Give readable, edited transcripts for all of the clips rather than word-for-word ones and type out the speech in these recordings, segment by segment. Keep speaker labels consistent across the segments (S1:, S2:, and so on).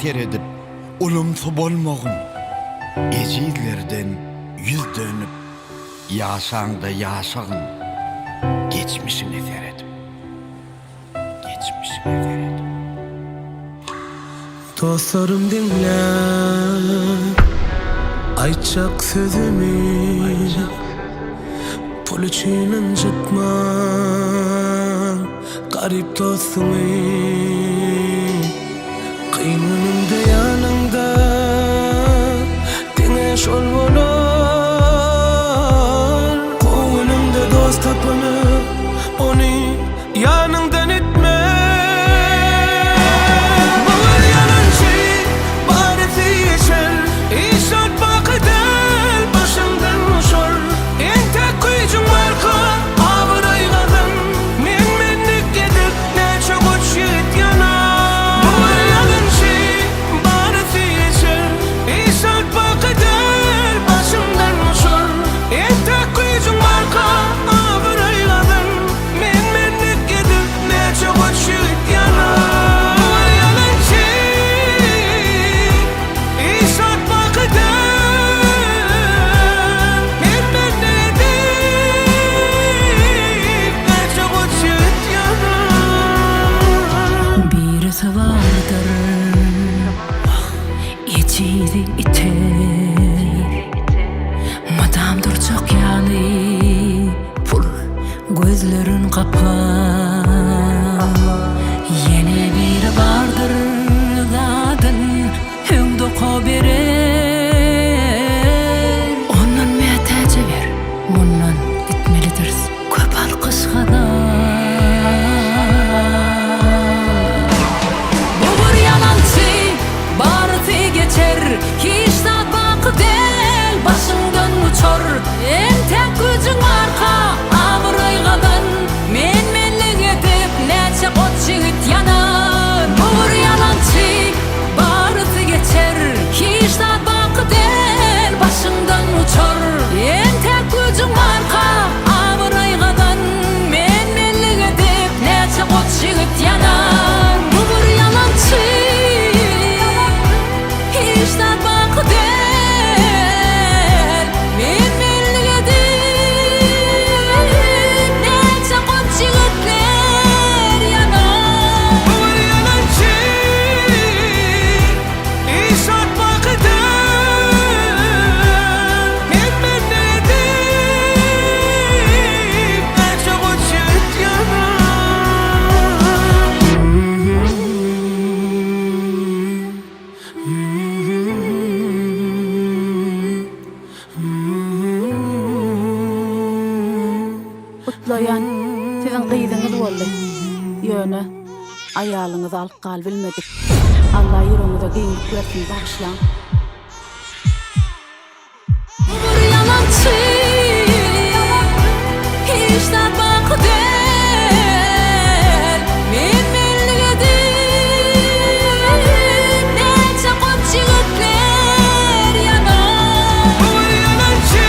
S1: eser edip ulumsu bolmagyn, ejizlerden yüz dönüp yaşaňda yaşagyn, geçmişini eser edip, geçmişini eser edip.
S2: Dostlarım dinle, aytjak sözümü, pul için incitma, garip dostumu. Kıymanımda yanında, deňeş ol bolar. Koynumda dost tapanyp, onu yanından etme.
S3: Etizi ite madamdır çok yani pul gözlerin kapa yeni bir vardır dadın hüngde koberer ondan metece ver bundan gitmelidir köp alkışkada hiç tatmak değil başından uçar en tek gücün arka avıraygadan menlik edip neçe ot jigit yanar buğur yalancı barısı geçer hiç tatmak değil başından uçar en tek gücün arka avıraygadan menlik edip neçe ot jigit yanar buğur yalancı
S4: Utlayan, sizin kıyydığınız oldu. Yönü, ayalınızı alıp kal bilmedik. Allah yüreğinize giyinlik versin, bağışlan.
S3: Buğur yalancı, hiç tatmak değil menlik edip neçe kot jigitler yanar buğur yalancı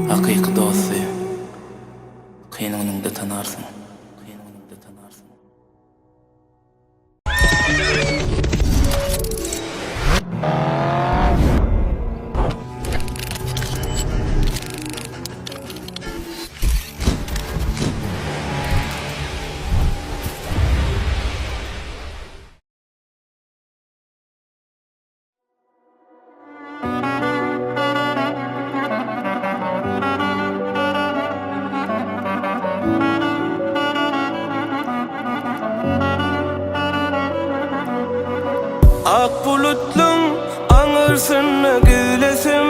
S2: Haqiqi dostu, kıyınыңda tanarsın. Ak bulutlum anırsın gülesim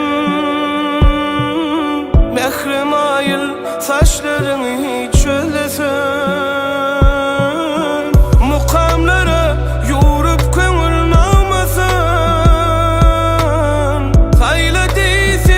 S2: Mehrem ayıl saçlarını hiç çölesin Mukamlara yorup köngül almasın Sayla değilsin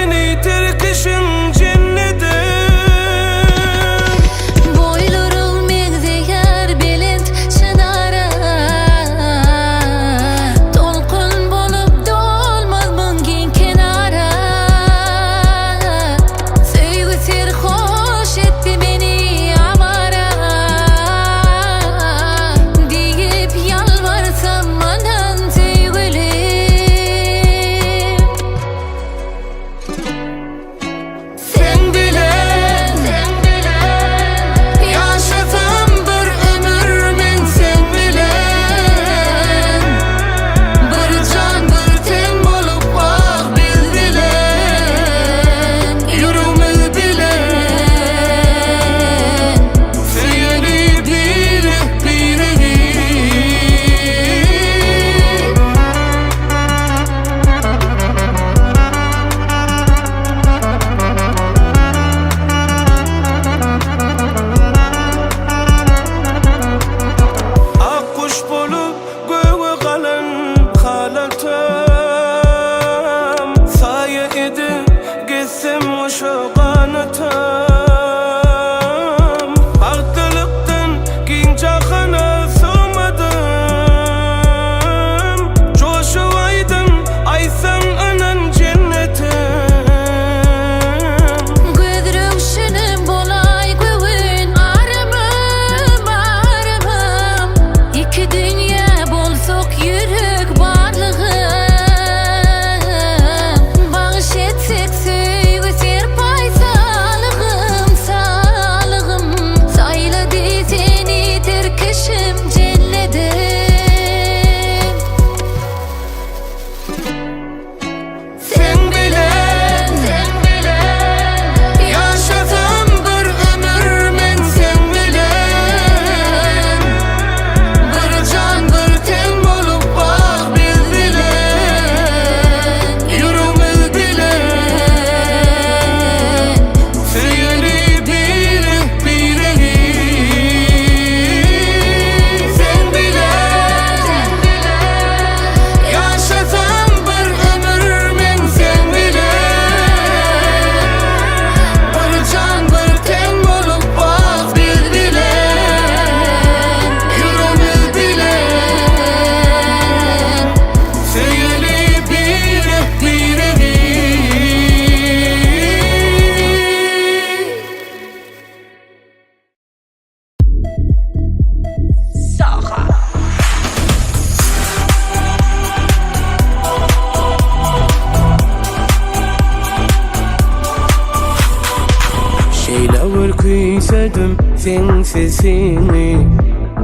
S2: sen sesini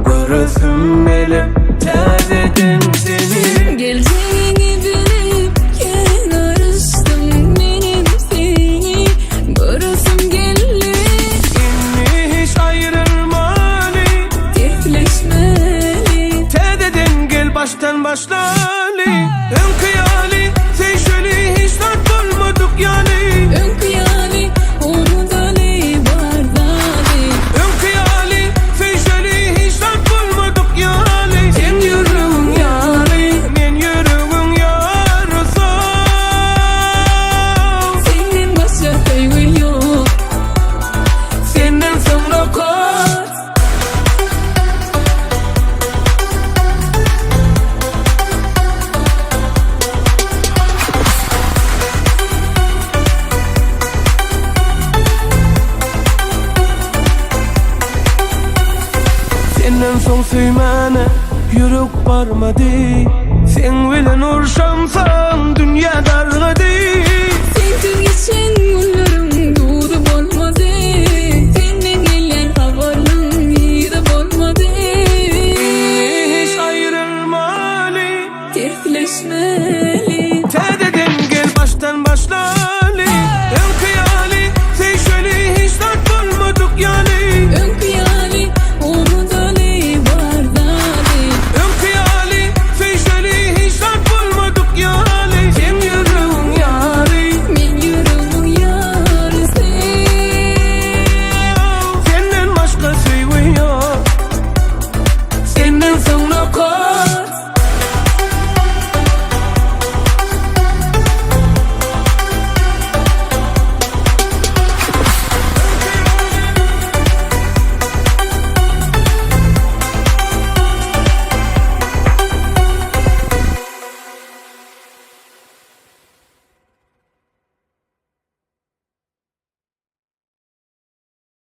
S2: göresim elim täzeden seni.
S3: Geleceğini bilip kenarısdım benim seni göresim geldi.
S2: İnni hiç ayrılmalı,
S3: Defleşmeli
S2: täzeden gel baştan başlalı. Önkıyali sen şöyle hiç dert olmadık yani.
S3: Önkıyali onu da ne bardali.
S2: Önkıyali sen şöyle hiç dert olmadık yani. Sen yüreğin yarı, men yüreğin yarısı.
S3: Senin başka sevgin yok.
S2: Senden sonra koz. Senden son süymene yürek barmadı. Sen bilen urşamsan dünya dargıdı.
S3: Sen tüm geçen günler